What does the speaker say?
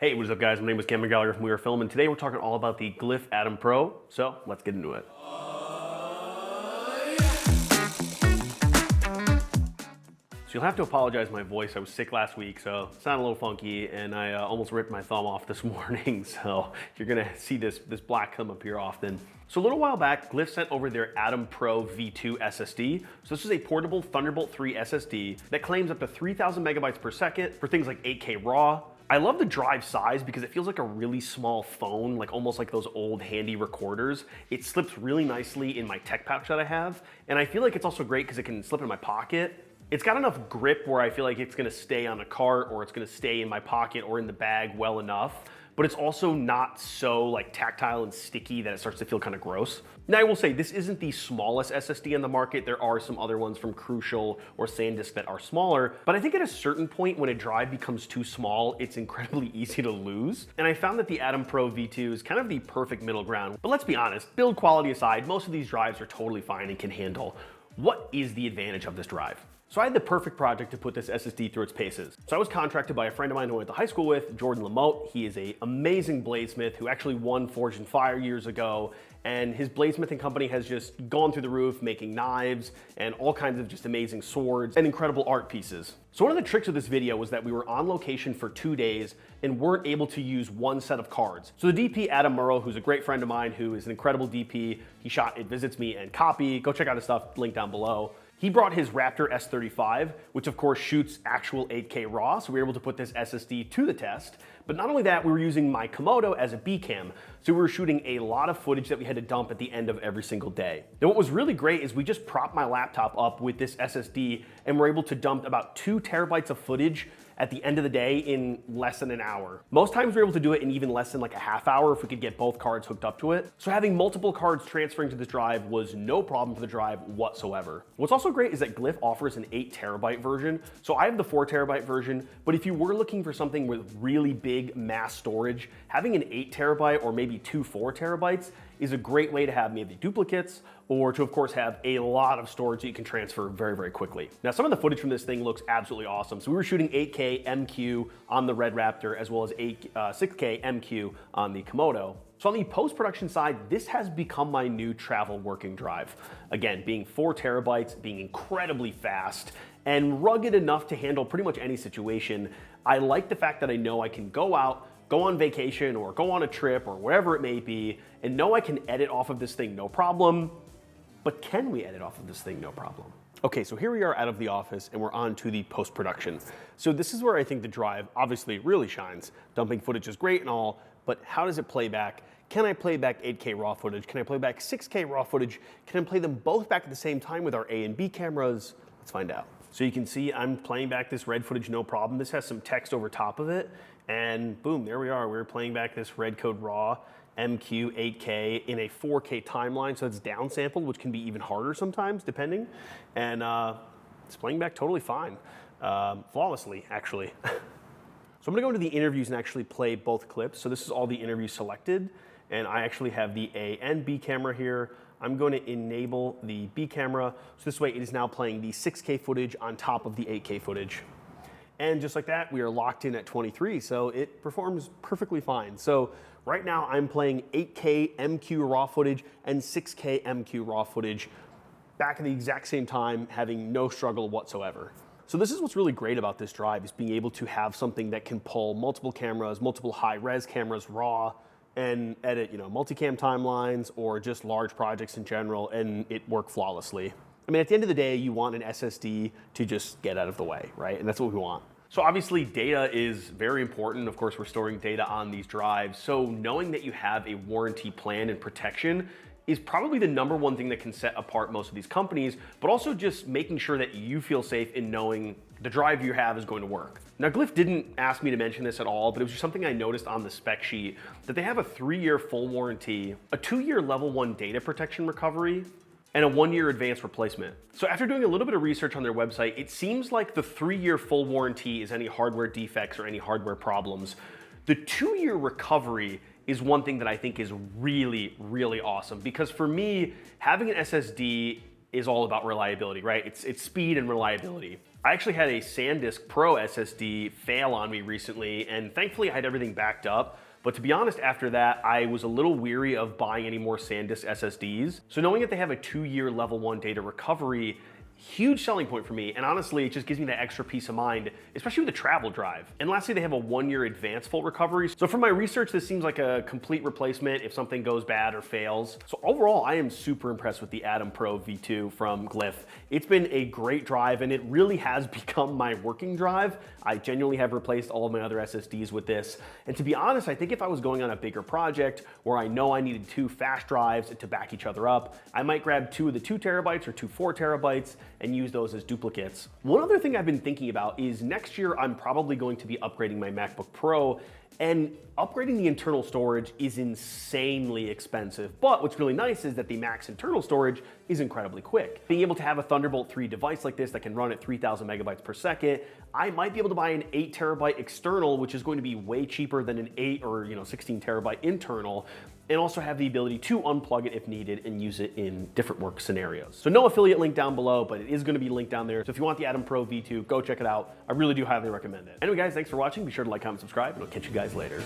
Hey, what is up guys? My name is Cameron Gallagher from We Are Film, and today we're talking all about the Glyph Atom Pro, so let's get into it. So you'll have to apologize my voice. I was sick last week, so it sounded a little funky, and I almost ripped my thumb off this morning, so you're gonna see this black come up here often. So a little while back, Glyph sent over their Atom Pro V2 SSD. So this is a portable Thunderbolt 3 SSD that claims up to 3,000 megabytes per second for things like 8K RAW. I love the drive size because it feels like a really small phone, like almost like those old handy recorders. It slips really nicely in my tech pouch that I have, and I feel like it's also great because it can slip in my pocket. It's got enough grip where I feel like it's gonna stay on a cart or it's gonna stay in my pocket or in the bag well enough, but it's also not so like tactile and sticky that it starts to feel kind of gross. Now I will say this isn't the smallest SSD on the market. There are some other ones from Crucial or SanDisk that are smaller, but I think at a certain point when a drive becomes too small, it's incredibly easy to lose. And I found that the Atom Pro V2 is kind of the perfect middle ground. But let's be honest, build quality aside, most of these drives are totally fine and can handle. What is the advantage of this drive? So I had the perfect project to put this SSD through its paces. So I was contracted by a friend of mine who I went to high school with, Jordan Lamotte. He is an amazing bladesmith who actually won Forged in Fire years ago. And his bladesmithing company has just gone through the roof, making knives and all kinds of just amazing swords and incredible art pieces. So one of the tricks of this video was that we were on location for 2 days and weren't able to use one set of cards. So the DP, Adam Murrow, who's a great friend of mine, who is an incredible DP, he shot It Visits Me and Copy. Go check out his stuff, link down below. He brought his Raptor S35, which of course shoots actual 8K RAW, so we were able to put this SSD to the test. But not only that, we were using my Komodo as a B cam, so we were shooting a lot of footage that we had to dump at the end of every single day. Now what was really great is we just propped my laptop up with this SSD and we're able to dump about 2 terabytes of footage at the end of the day in less than an hour. Most times we're able to do it in even less than like a half hour if we could get both cards hooked up to it. So having multiple cards transferring to this drive was no problem for the drive whatsoever. What's also great is that Glyph offers an 8 terabyte version. So I have the 4 terabyte version, but if you were looking for something with really big mass storage, having an 8 terabyte or maybe 2 4 terabytes is a great way to have maybe duplicates or to of course have a lot of storage that you can transfer very, very quickly. Now some of the footage from this thing looks absolutely awesome. So we were shooting 8K MQ on the Red Raptor as well as 6K MQ on the Komodo. So on the post-production side, this has become my new travel working drive. Again, being 4 terabytes, being incredibly fast, and rugged enough to handle pretty much any situation. I like the fact that I know I can go out, go on vacation or go on a trip or wherever it may be, and know I can edit off of this thing no problem. But can we edit off of this thing no problem? Okay, so here we are out of the office and we're on to the post-production. So this is where I think the drive obviously really shines. Dumping footage is great and all, but how does it play back? Can I play back 8K RAW footage? Can I play back 6K RAW footage? Can I play them both back at the same time with our A and B cameras? Let's find out. So you can see I'm playing back this red footage no problem. This has some text over top of it, and boom, there we are. We're playing back this red code RAW MQ 8K in a 4K timeline, so it's downsampled, which can be even harder sometimes, depending. And it's playing back totally fine, flawlessly, actually. So I'm gonna go into the interviews and actually play both clips. So this is all the interviews selected, and I actually have the A and B camera here. I'm going to enable the B camera, so this way it is now playing the 6K footage on top of the 8K footage. And just like that, we are locked in at 23, so it performs perfectly fine. So right now I'm playing 8K MQ RAW footage and 6K MQ RAW footage back at the exact same time, having no struggle whatsoever. So this is what's really great about this drive, is being able to have something that can pull multiple cameras, multiple high-res cameras raw, and edit, multicam timelines or just large projects in general, and it work flawlessly. I mean, at the end of the day, you want an SSD to just get out of the way, right? And that's what we want. So obviously data is very important. Of course, we're storing data on these drives. So knowing that you have a warranty plan and protection is probably the #1 thing that can set apart most of these companies, but also just making sure that you feel safe in knowing the drive you have is going to work. Now, Glyph didn't ask me to mention this at all, but it was just something I noticed on the spec sheet, that they have a 3-year full warranty, a 2-year level 1 data protection recovery, and a 1-year advanced replacement. So after doing a little bit of research on their website, it seems like the 3-year full warranty is any hardware defects or any hardware problems. The 2-year recovery is one thing that I think is really, really awesome, because for me, having an SSD is all about reliability, right? It's speed and reliability. I actually had a SanDisk Pro SSD fail on me recently, and thankfully I had everything backed up. But to be honest, after that, I was a little weary of buying any more SanDisk SSDs. So knowing that they have a 2-year level 1 data recovery, huge selling point for me, and honestly, it just gives me that extra peace of mind, especially with the travel drive. And lastly, they have a 1-year advanced fault recovery. So from my research, this seems like a complete replacement if something goes bad or fails. So overall, I am super impressed with the Atom Pro V2 from Glyph. It's been a great drive, and it really has become my working drive. I genuinely have replaced all of my other SSDs with this. And to be honest, I think if I was going on a bigger project where I know I needed 2 fast drives to back each other up, I might grab 2 of the 2 terabytes or 2 4 terabytes and use those as duplicates. One other thing I've been thinking about is next year I'm probably going to be upgrading my MacBook Pro, and upgrading the internal storage is insanely expensive. But what's really nice is that the Mac's internal storage is incredibly quick. Being able to have a Thunderbolt 3 device like this that can run at 3,000 megabytes per second, I might be able to buy an 8 terabyte external, which is going to be way cheaper than an 8 or 16 terabyte internal, and also have the ability to unplug it if needed and use it in different work scenarios. So no affiliate link down below, but it is going to be linked down there. So if you want the Atom Pro V2, go check it out. I really do highly recommend it. Anyway guys, thanks for watching. Be sure to like, comment, subscribe, and I'll catch you guys later.